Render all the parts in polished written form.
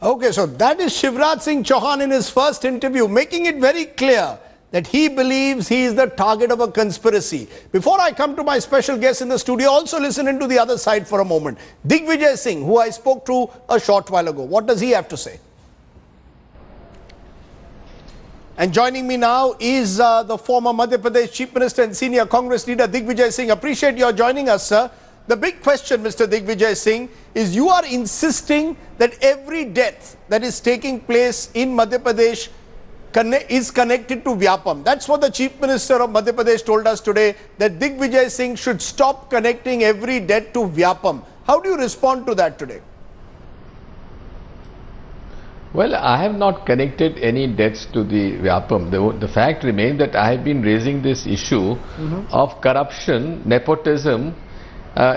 Okay, so that is Shivraj Singh Chauhan in his first interview, making it very clear that he believes he is the target of a conspiracy. Before I come to my special guest in the studio, also listen into the other side for a moment. Digvijay Singh, who I spoke to a short while ago, what does he have to say? And joining me now is the former Madhya Pradesh Chief Minister and senior Congress leader Digvijay Singh. Appreciate your joining us, sir. The big question, Mr. Digvijay Singh, is you are insisting that every death that is taking place in Madhya Pradesh is connected to Vyapam. That's what the Chief Minister of Madhya Pradesh told us today, that Digvijay Singh should stop connecting every death to Vyapam. How do you respond to that today? Well, I have not connected any deaths to the Vyapam. The fact remains that I have been raising this issue of corruption, nepotism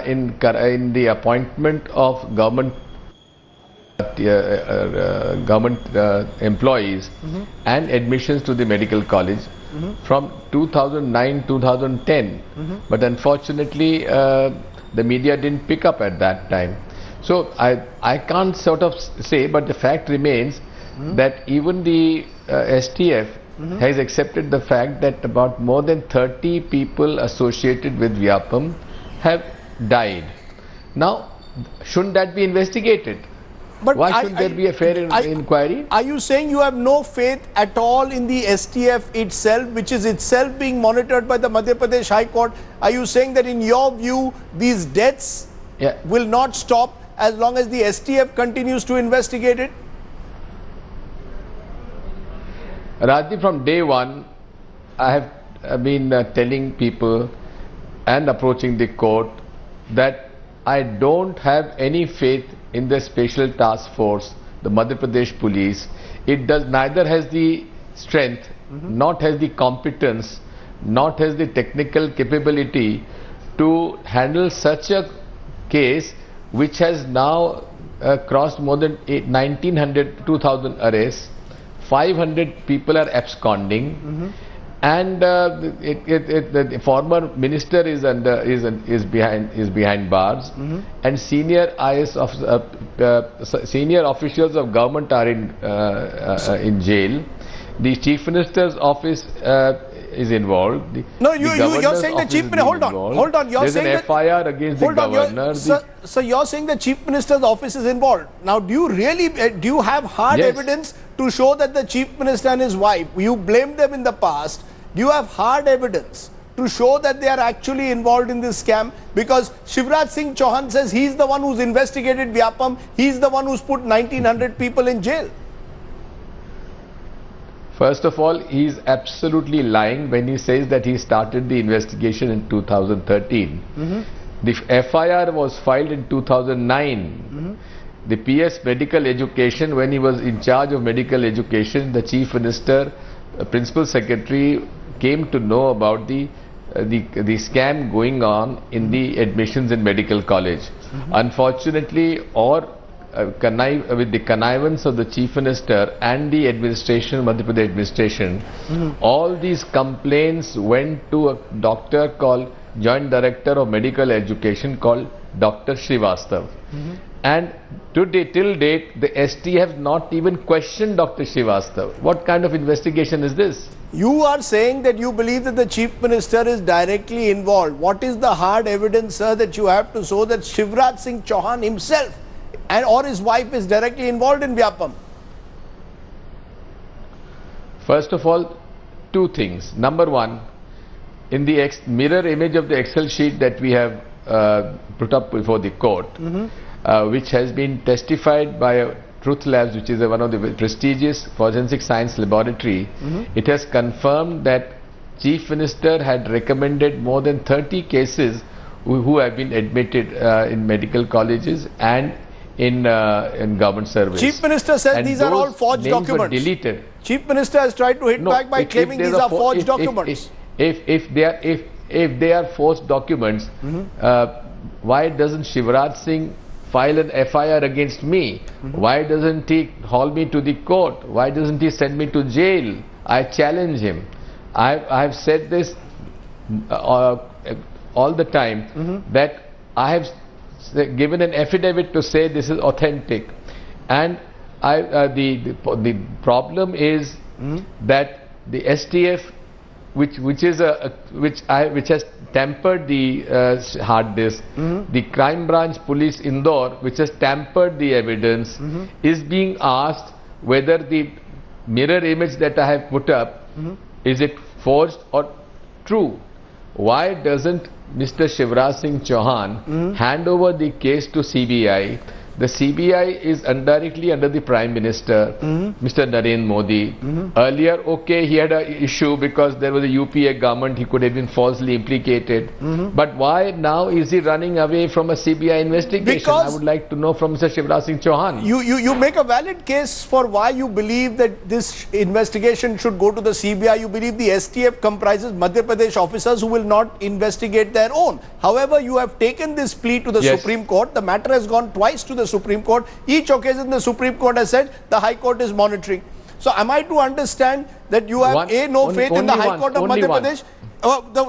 in the appointment of government employees and admissions to the medical college from 2009-2010. But unfortunately, the media didn't pick up at that time. So I can't sort of say, but the fact remains that even the STF has accepted the fact that about more than 30 people associated with Vyapam have died. Now, shouldn't that be investigated? But why shouldn't there be a fair inquiry? Are you saying you have no faith at all in the STF itself, which is itself being monitored by the Madhya Pradesh High Court? Are you saying that in your view, these deaths will not stop as long as the STF continues to investigate it? Rajdeep, from day one, I have been telling people and approaching the court that I don't have any faith in the special task force, the Madhya Pradesh police. It does neither has the strength, not has the competence, not has the technical capability to handle such a case, which has now crossed more than 1,900, 2,000 arrests. 500 people are absconding, and the former minister is behind bars, and senior senior officials of government are in jail. The Chief Minister's office is involved. You're saying the Chief Minister. Hold on. You're saying an FIR against the governor. So you're saying the Chief Minister's office is involved. Now, do you really do you have hard evidence to show that the Chief Minister and his wife, you blamed them in the past? Do you have hard evidence to show that they are actually involved in this scam? Because Shivraj Singh Chauhan says he's the one who's investigated Vyapam. He's the one who's put 1,900 people in jail. First of all, he is absolutely lying when he says that he started the investigation in 2013. The FIR was filed in 2009. The PS Medical Education, when he was in charge of medical education, the Chief Minister, Principal Secretary came to know about the scam going on in the admissions in medical college. Unfortunately, with the connivance of the Chief Minister and the administration, Madhya Pradesh administration, all these complaints went to a doctor called Joint Director of Medical Education called Dr. Srivastav. And till date, the ST have not even questioned Dr. Srivastav. What kind of investigation is this? You are saying that you believe that the Chief Minister is directly involved. What is the hard evidence, sir, that you have to show that Shivraj Singh Chauhan himself or his wife is directly involved in Vyapam? First of all, two things. Number one, in the mirror image of the Excel sheet that we have put up before the court, which has been testified by Truth Labs, which is one of the prestigious forensic science laboratory, it has confirmed that Chief Minister had recommended more than 30 cases who have been admitted in medical colleges and in government service. Chief Minister says these are all forged documents. Were deleted. Chief Minister has tried to hit back by claiming these are forged documents. If they are forged documents, why doesn't Shivraj Singh file an FIR against me? Why doesn't he haul me to the court? Why doesn't he send me to jail? I challenge him. I have said this all the time, that I have given an affidavit to say this is authentic, and the problem is that the STF, which has tampered the hard disk, the crime branch police Indore, which has tampered the evidence, is being asked whether the mirror image that I have put up, is it forged or true? Why doesn't Mr. Shivraj Singh Chauhan hand over the case to CBI? The CBI is directly under the Prime Minister, Mr. Narendra Modi. Earlier, okay, he had an issue because there was a UPA government, he could have been falsely implicated. But why now is he running away from a CBI investigation? Because I would like to know from Mr. Shivraj Singh Chauhan. You make a valid case for why you believe that this investigation should go to the CBI. You believe the STF comprises Madhya Pradesh officers who will not investigate their own. However, you have taken this plea to the Supreme Court. The matter has gone twice to the Supreme Court. Each occasion the Supreme Court has said the High Court is monitoring. So am I to understand that you have no faith in the High Court of Madhya Pradesh?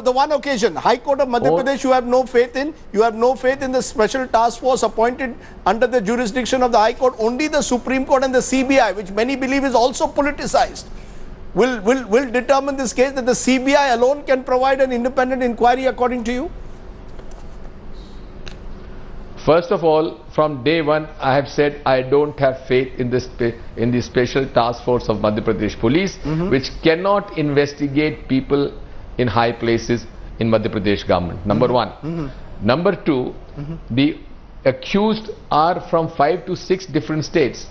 The one occasion, High Court of Madhya Pradesh you have no faith in. You have no faith in the special task force appointed under the jurisdiction of the High Court. Only the Supreme Court and the CBI, which many believe is also politicized, will determine this case, that the CBI alone can provide an independent inquiry according to you? First of all, from day one, I have said I don't have faith in the special task force of Madhya Pradesh police, which cannot investigate people in high places in Madhya Pradesh government. Number one. Number two, the accused are from 5 to 6 different states.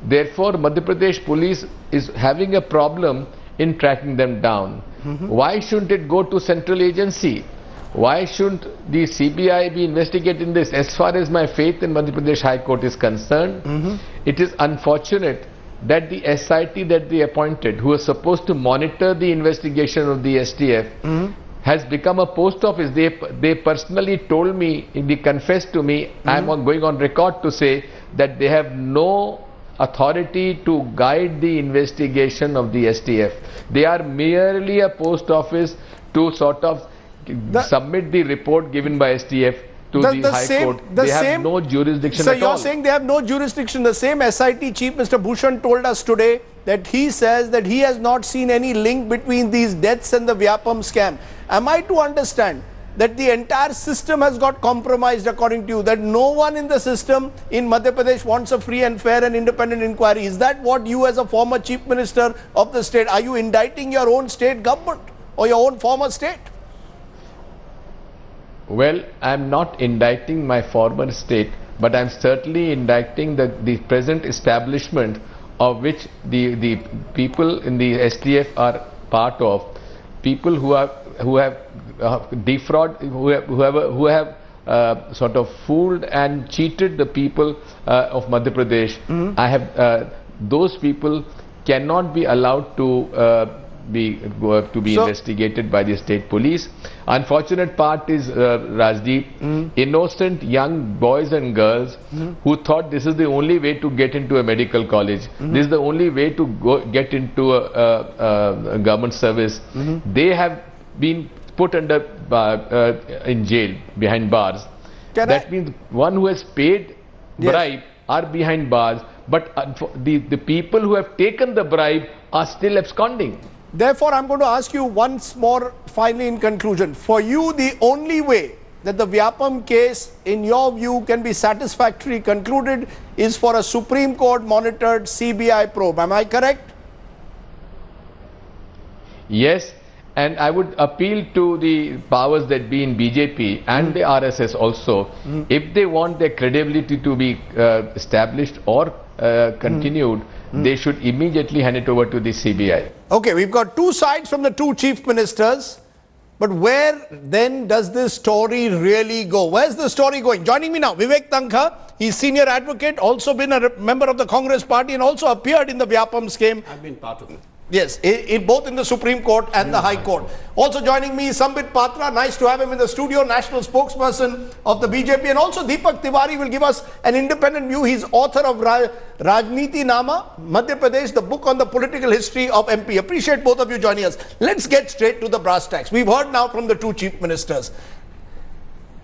Therefore, Madhya Pradesh police is having a problem in tracking them down. Why shouldn't it go to central agency? Why shouldn't the CBI be investigating this? As far as my faith in Madhya Pradesh High Court is concerned, it is unfortunate that the SIT that they appointed, who was supposed to monitor the investigation of the STF, has become a post office. They personally told me, they confessed to me, I am going on record to say that they have no authority to guide the investigation of the STF. They are merely a post office to sort of submit the report given by STF to the High Court. They have no jurisdiction at all. So you're saying they have no jurisdiction. The same SIT chief, Mr. Bhushan, told us today that he says that he has not seen any link between these deaths and the Vyapam scam. Am I to understand that the entire system has got compromised according to you, that no one in the system in Madhya Pradesh wants a free and fair and independent inquiry? Is that what you, as a former chief minister of the state, are you indicting your own state government or your own former state? Well, I am not indicting my former state, but I am certainly indicting the present establishment of which the people in the STF are part of, people who have defrauded, who have sort of fooled and cheated the people of Madhya Pradesh. I have those people cannot be allowed to be investigated by the state police. Unfortunate part is Rajdeep, innocent young boys and girls who thought this is the only way to get into a medical college, this is the only way to get into a government service. They have been put under in jail, behind bars. That means one who has paid bribe are behind bars, but the people who have taken the bribe are still absconding. Therefore, I'm going to ask you once more, finally in conclusion. For you, the only way that the Vyapam case, in your view, can be satisfactorily concluded is for a Supreme Court monitored CBI probe. Am I correct? Yes, and I would appeal to the powers that be in BJP and the RSS also, if they want their credibility to be established or continued, they should immediately hand it over to the CBI. Okay, we've got two sides from the two chief ministers, but where then does this story really go? Where's the story going? Joining me now, Vivek Tankha. He's senior advocate, also been a member of the Congress party and also appeared in the Vyapam scheme. I've been part of it. Yes, both in the Supreme Court and the High Court. Also joining me, Sambit Patra. Nice to have him in the studio, national spokesperson of the BJP. And also Deepak Tiwari will give us an independent view. He's author of Rajniti Nama, Madhya Pradesh, the book on the political history of MP. Appreciate both of you joining us. Let's get straight to the brass tacks. We've heard now from the two chief ministers.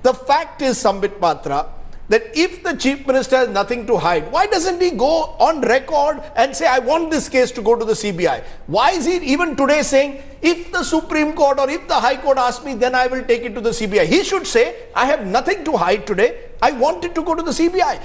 The fact is, Sambit Patra, that if the Chief Minister has nothing to hide, why doesn't he go on record and say, I want this case to go to the CBI? Why is he even today saying, if the Supreme Court or if the High Court asks me, then I will take it to the CBI? He should say, I have nothing to hide today. I want it to go to the CBI.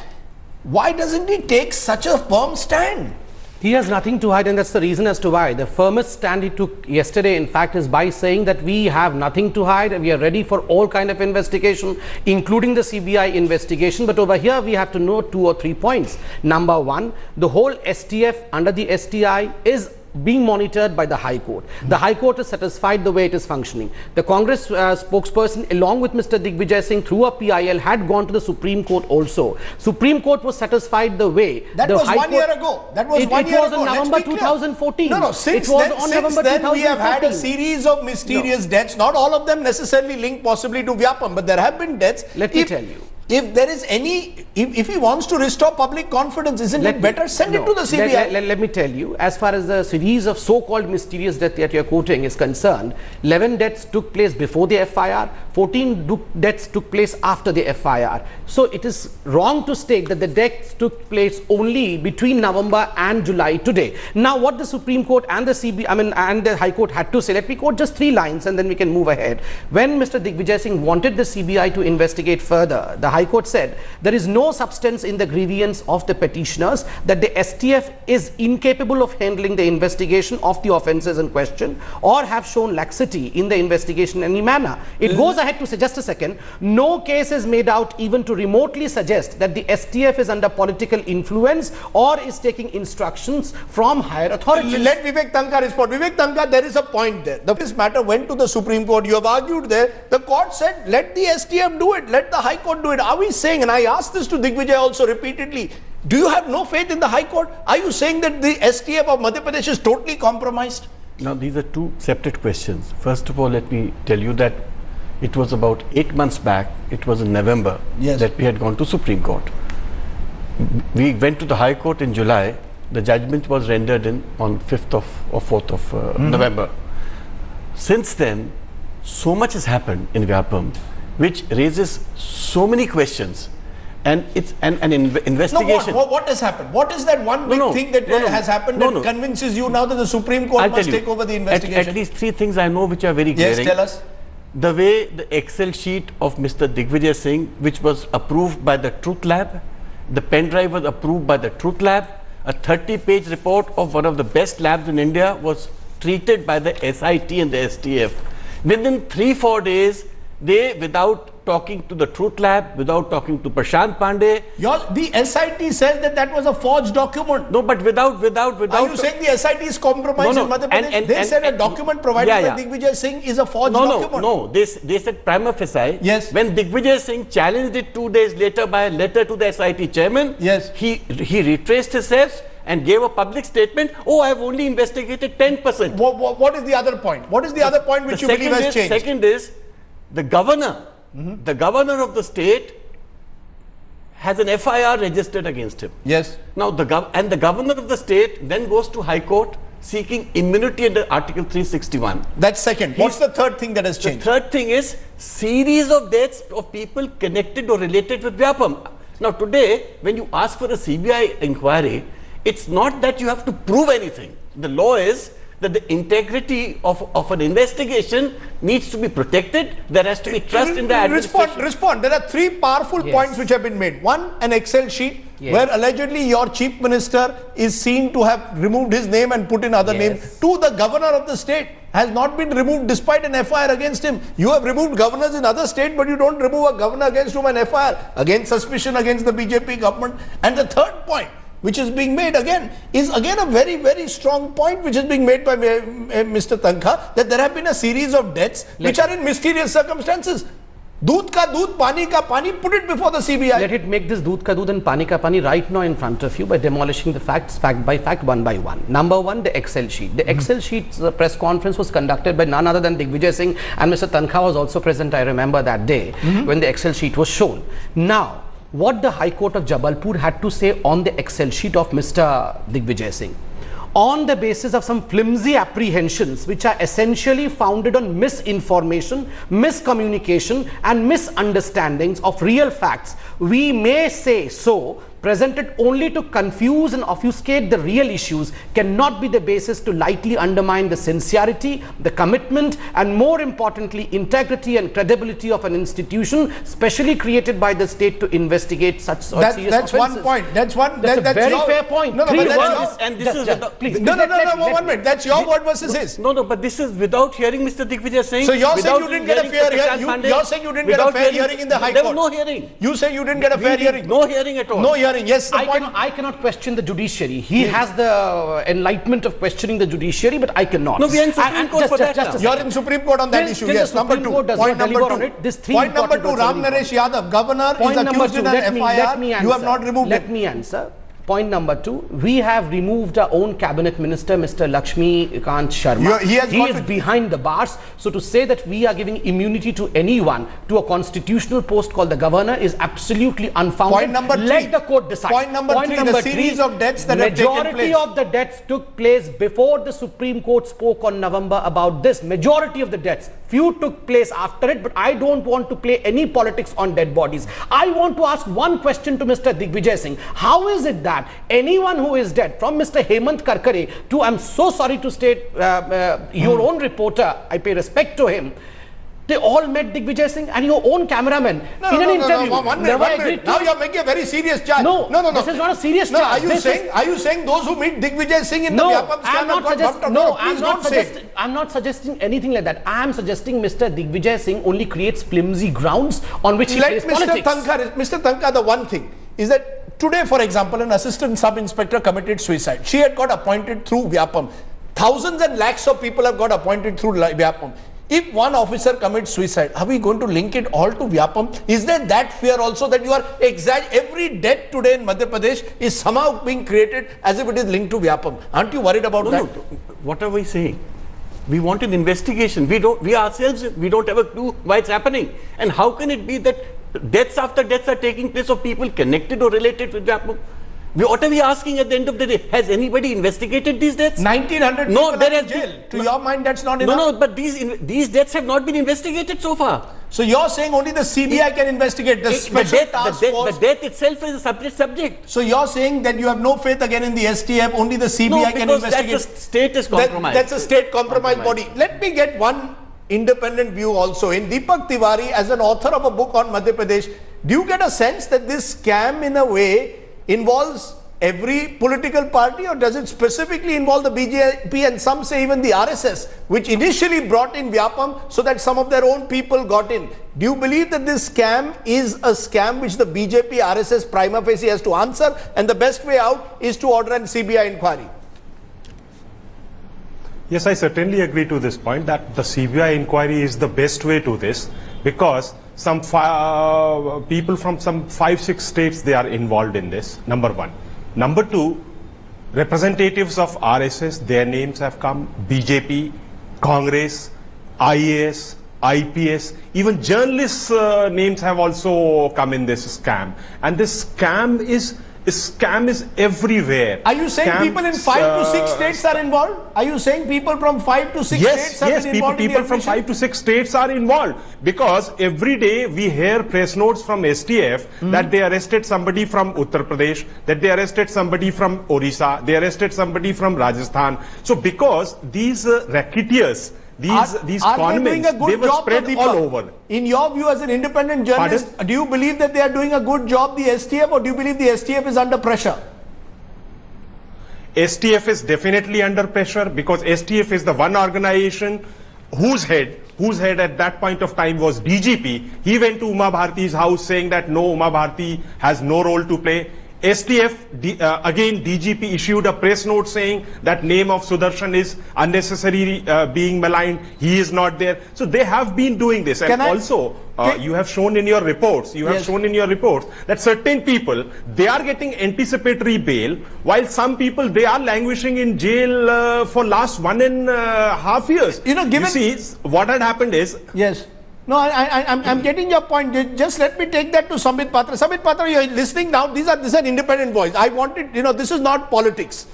Why doesn't he take such a firm stand? He has nothing to hide, and that's the reason as to why. The firmest stand he took yesterday, in fact, is by saying that we have nothing to hide. We are ready for all kind of investigation, including the CBI investigation. But over here, we have to note 2 or 3 points. Number one, the whole STF under the STI is being monitored by the High Court. The High Court is satisfied the way it is functioning. The Congress spokesperson, along with Mr. Digvijay Singh, through a PIL, had gone to the Supreme Court also. Supreme Court was satisfied the way. That was 1 year ago. That was 1 year ago. It was in November 2014. No, since then we have had a series of mysterious deaths. Not all of them necessarily linked possibly to Vyapam, but there have been deaths. Let me tell you. If there is any, if he wants to restore public confidence, isn't it better send it to the CBI? Let me tell you, as far as the series of so-called mysterious deaths that you are quoting is concerned, 11 deaths took place before the FIR, 14 deaths took place after the FIR. So it is wrong to state that the deaths took place only between November and July today. Now, what the Supreme Court and the and the High Court had to say, let me quote just 3 lines and then we can move ahead. When Mr. Digvijay Singh wanted the CBI to investigate further, the High Court said there is no substance in the grievance of the petitioners, that the STF is incapable of handling the investigation of the offences in question or have shown laxity in the investigation in any manner. It goes ahead to say, just a second, no case is made out even to remotely suggest that the STF is under political influence or is taking instructions from higher authorities. Let Vivek Tanka respond. Vivek Tanka, there is a point there. This matter went to the Supreme Court. You have argued there. The court said, let the STF do it. Let the High Court do it. Are we saying, and I asked this to Digvijay also repeatedly, do you have no faith in the High Court? Are you saying that the STF of Madhya Pradesh is totally compromised? Now, these are 2 separate questions. First of all, let me tell you that it was about 8 months back, it was in November, that we had gone to Supreme Court. We went to the High Court in July. The judgment was rendered on 5th or 4th of November. Since then, so much has happened in Vyapam, which raises so many questions, and it's an investigation. No, what has happened? What is that one big thing that has happened that convinces you now that the Supreme Court must take over the investigation? At least 3 things I know which are very glaring. Yes, tell us. The way the Excel sheet of Mr. Digvijay Singh, which was approved by the Truth Lab, the pen drive was approved by the Truth Lab, a 30-page report of one of the best labs in India was treated by the SIT and the STF. Within 3-4 days, they, without talking to the Truth Lab, without talking to Prashant Pandey. The SIT says that was a forged document. No, but without. Are you saying the SIT is compromised in Madhya Pradesh? They said a document provided by Digvijay Singh is a forged document. No, they said prima facie. Yes. When Digvijay Singh challenged it 2 days later by a letter to the SIT chairman, yes, he retraced his steps and gave a public statement, oh, I have only investigated 10%. What is the other point? What is the other point which you believe has changed? Second is, the governor, the governor of the state has an FIR registered against him. Yes. Now, the governor of the state then goes to High Court seeking immunity under Article 361. That's second. What's the third thing that has changed? The third thing is series of deaths of people connected or related with Vyapam. Now, today, when you ask for a CBI inquiry, it's not that you have to prove anything. The law is that the integrity of an investigation needs to be protected. There has to be trust in the administration. Respond. There are 3 powerful points which have been made. One, an Excel sheet where allegedly your chief minister is seen to have removed his name and put in other names. 2, the governor of the state has not been removed despite an FIR against him. You have removed governors in other states, but you don't remove a governor against whom an FIR, against suspicion against the BJP government. And the third point, which is being made again, is again a very, very strong point which is being made by Mr. Tanka, that there have been a series of deaths which are in mysterious circumstances. Doodh ka doodh, pani ka pani, put it before the CBI. Let it make this doodh ka doodh and pani ka pani right now in front of you by demolishing the facts, fact by fact, one by one. Number one, the Excel sheet. The Excel sheet press conference was conducted by none other than Digvijay Singh, and Mr. Tanka was also present, I remember that day, when the Excel sheet was shown. Now, what the High Court of Jabalpur had to say on the Excel sheet of Mr. Digvijay Singh. on the basis of some flimsy apprehensions which are essentially founded on misinformation, miscommunication and misunderstandings of real facts, we may say so, presented only to confuse and obfuscate the real issues, cannot be the basis to lightly undermine the sincerity, the commitment, and more importantly, integrity and credibility of an institution specially created by the state to investigate such serious offences. That's one point. That's a very fair point. No, Three but words. And this is please. No, 1 minute. That's your word versus his. No, but this is without hearing Mr. Digvijay Singh. So you're saying you didn't get a fair hearing? You're saying you didn't get a fair hearing in the High Court? There was no hearing. You say you didn't get a fair hearing? No hearing at all. No hearing. Yes, the point. I cannot question the judiciary. He has the enlightenment of questioning the judiciary, but I cannot. No, we are in Supreme Court for that. You're in Supreme Court on that issue. Yes, number 2. Point number 2. Point number 2. Ram Naresh Yadav, governor, is accused in an FIR. You have not removed it. Let me answer. Point number 2, we have removed our own cabinet minister, Mr. Lakshmi Kant Sharma. He is behind the bars. So to say that we are giving immunity to anyone to a constitutional post called the governor is absolutely unfounded. Point number 3. Let the court decide. Point number 3, the series of deaths that have taken place. Majority of the deaths took place before the Supreme Court spoke on November about this. Majority of the deaths. Few took place after it, but I don't want to play any politics on dead bodies. I want to ask one question to Mr. Digvijay Singh. How is it that anyone who is dead, from Mr. Hemant Karkare to, I'm so sorry to state, your own reporter, I pay respect to him, they all met Digvijay Singh and your own cameraman in an interview. One minute. Now you're making a very serious charge. No, this is not a serious charge. Are you saying those who meet Digvijay Singh in the Vyapam scandal? I'm not suggesting anything like that. I am suggesting Mr. Digvijay Singh only creates flimsy grounds on which he plays politics. Mr. Thankar, the one thing is that today, for example, an assistant sub-inspector committed suicide. She had got appointed through Vyapam. Thousands and lakhs of people have got appointed through Vyapam. If one officer commits suicide, are we going to link it all to Vyapam? Is there that fear also that you are every death today in Madhya Pradesh is somehow being created as if it is linked to Vyapam? Aren't you worried about that? No. What are we saying? We want an investigation. We don't have a clue why it's happening. And how can it be that deaths after deaths are taking place of people connected or related with Vyapam? What are we asking at the end of the day? Has anybody investigated these deaths? 1900 people are in jail. To your mind, that's not enough? No, but these deaths have not been investigated so far. So you're saying only the CBI can investigate the special task force? The death itself is a separate subject. So you're saying that you have no faith again in the STF, only the CBI can investigate? That's a state is compromised. That's a state compromised body. Let me get one independent view also. In Deepak Tiwari, as an author of a book on Madhya Pradesh, do you get a sense that this scam in a way involves every political party, or does it specifically involve the BJP and some say even the RSS, which initially brought in Vyapam so that some of their own people got in? Do you believe that this scam is a scam which the BJP RSS prima facie has to answer, and the best way out is to order an CBI inquiry? Yes, I certainly agree to this point that the CBI inquiry is the best way to this, because some people from some 5-6 states, they are involved in this, number one. Number two, representatives of RSS, their names have come, BJP, Congress, IAS, IPS, even journalists' names have also come in this scam. And this scam is everywhere. Are you saying people in 5 to 6 states are involved? Are you saying people from 5 to 6 states are involved? Yes, people from 5 to 6 states are involved, because every day we hear press notes from STF that they arrested somebody from Uttar Pradesh, that they arrested somebody from Orissa, they arrested somebody from Rajasthan. So because these racketeers, these convicts, they were spread all over. In your view as an independent journalist, do you believe that they are doing a good job, the STF, or do you believe the STF is under pressure? STF is definitely under pressure, because STF is the one organization whose head at that point of time was DGP. He went to Uma Bharti's house saying that no, Uma Bharti has no role to play. STF, again DGP issued a press note saying that name of Sudarshan is unnecessarily being maligned. He is not there. So they have been doing this. And also, you have shown in your reports, that certain people, they are getting anticipatory bail, while some people, they are languishing in jail for last 1.5 years. You see, what had happened is... Yes. No, I'm getting your point. Just let me take that to Sambit Patra. Sambit Patra, you're listening now. This is an independent voice. I wanted, this is not politics.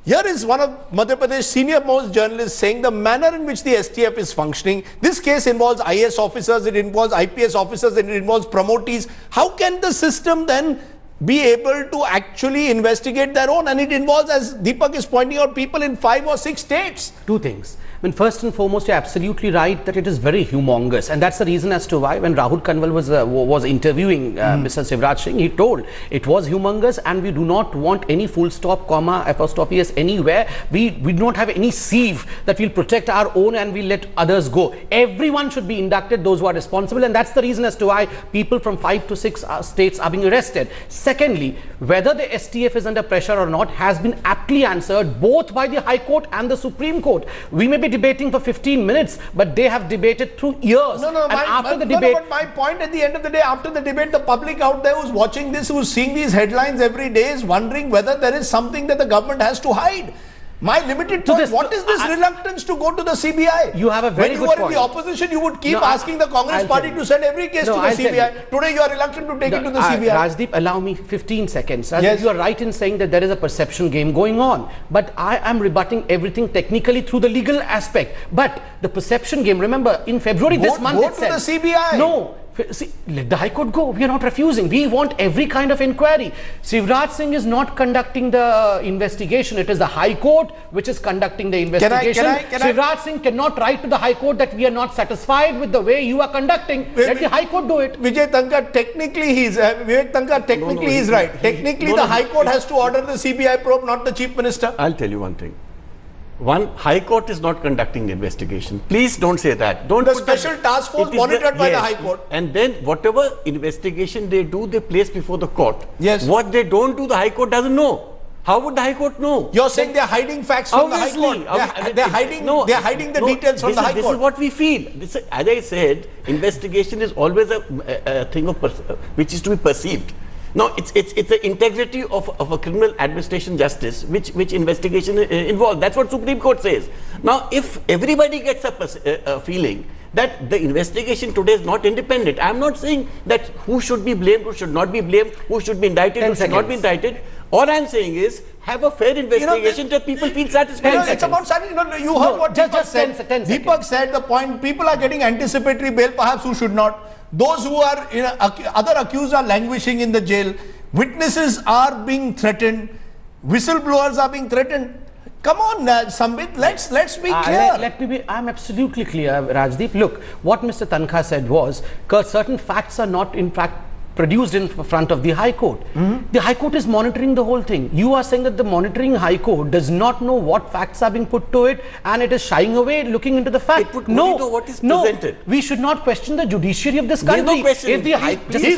Here is one of Madhya Pradesh senior most journalists saying the manner in which the STF is functioning. This case involves IAS officers, it involves IPS officers, and it involves promotees. How can the system then be able to actually investigate their own? And it involves, as Deepak is pointing out, people in 5 or 6 states. Two things. I mean, first and foremost, you're absolutely right that it is very humongous, and that's the reason as to why when Rahul Kanwal was interviewing Mr. Shivraj Singh, he told it was humongous, and we do not want any full stop, comma, apostrophe s anywhere. We do not have any sieve that will protect our own and we'll let others go. Everyone should be inducted, those who are responsible, and that's the reason as to why people from 5 to 6 states are being arrested. Secondly, whether the STF is under pressure or not has been aptly answered both by the High Court and the Supreme Court. We may be debating for 15 minutes, but they have debated through years. But my point at the end of the day, after the debate, the public out there who's watching this, who's seeing these headlines every day, is wondering whether there is something that the government has to hide. My limited point, what is this reluctance to go to the CBI? You have a very good point. When you were in the opposition, you would keep asking the Congress party to send every case to the CBI. Today you are reluctant to take it to the CBI. Rajdeep, allow me 15 seconds. Yes. You are right in saying that there is a perception game going on. But I am rebutting everything technically through the legal aspect. But the perception game, remember, in February this month it said... Go to the CBI. No. See, let the High Court go. We are not refusing. We want every kind of inquiry. Shivraj Singh is not conducting the investigation. It is the High Court which is conducting the investigation. Shivraj Singh cannot write to the High Court that we are not satisfied with the way you are conducting. Let the High Court do it. Vijay Tankar, technically he is right. Technically the High Court has to order the CBI probe, not the Chief Minister. I'll tell you one thing. One, High Court is not conducting the investigation. Please don't say that. Don't. The special task force monitored by the High Court. And then whatever investigation they do, they place before the court. Yes. What they don't do, the High Court doesn't know. How would the High Court know? You're saying they're hiding facts from the High Court. They're hiding the details from the High Court. This is what we feel. As I said, investigation is always a thing of which is to be perceived. No, it's the integrity of a criminal administration justice which investigation involves. That's what Supreme Court says. Now, if everybody gets a feeling that the investigation today is not independent, I'm not saying that who should be blamed, who should not be blamed, who should be indicted, who should not be indicted. All I'm saying is have a fair investigation that people feel satisfied. It's about satisfaction. You heard what Deepak said. Deepak said the point, people are getting anticipatory bail, perhaps who should not. Those who are, other accused are languishing in the jail. Witnesses are being threatened. Whistleblowers are being threatened. Come on, Sambit, let's be clear. I'm absolutely clear, Rajdeep. Look, what Mr. Tankha said was, certain facts are not in fact produced in front of the High Court. The High Court is monitoring the whole thing. You are saying that the monitoring High Court does not know what facts are being put to it and it is shying away looking into the fact. Presented. We should not question the judiciary of this country. He's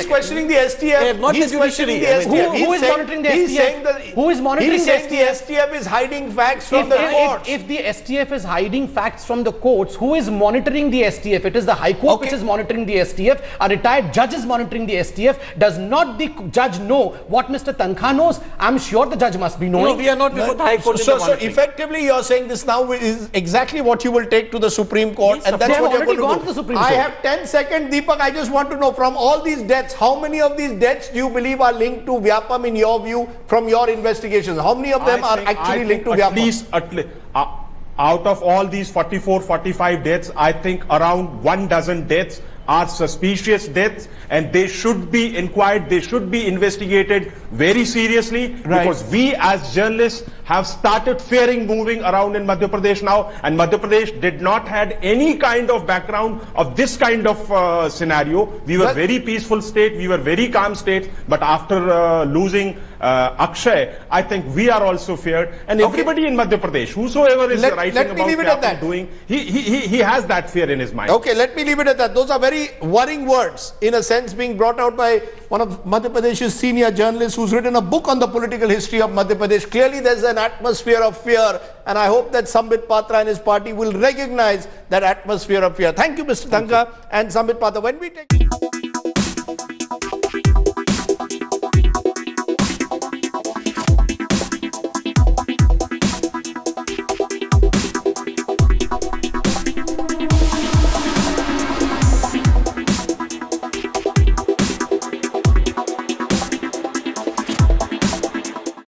questioning the STF. He's questioning the STF. Who is monitoring the STF? Who is monitoring the STF? The STF is hiding facts from the courts. If the STF is hiding facts from the courts, who is monitoring the STF? It is the High Court which is monitoring the STF. A retired judge is monitoring the STF. Does not the judge know what Mr. Tankha knows? I'm sure the judge must be knowing. No, we are not before the High Court. So effectively you're saying this now is exactly what you will take to the Supreme Court, and that's what you're going to do. To the Supreme Court. I have 10 seconds, Deepak. I just want to know, from all these deaths, how many of these deaths do you believe are linked to Vyapam in your view, from your investigations? How many of them are actually linked to Vyapam? At least, out of all these 44, 45 deaths, I think around 12 deaths are suspicious deaths, and they should be inquired, they should be investigated very seriously, because we as journalists have started fearing moving around in Madhya Pradesh now, and Madhya Pradesh did not had any kind of background of this kind of scenario. We were very peaceful state, we were very calm state, but after losing Akshay, I think we are also feared, and everybody in Madhya Pradesh, whosoever is writing about Vyapam doing, he has that fear in his mind. Okay, let me leave it at that. Those are very worrying words, in a sense, being brought out by one of Madhya Pradesh's senior journalists who's written a book on the political history of Madhya Pradesh. Clearly there's an atmosphere of fear, and I hope that Sambit Patra and his party will recognize that atmosphere of fear. Thank you, Mr. Tankha and Sambit Patra. When we take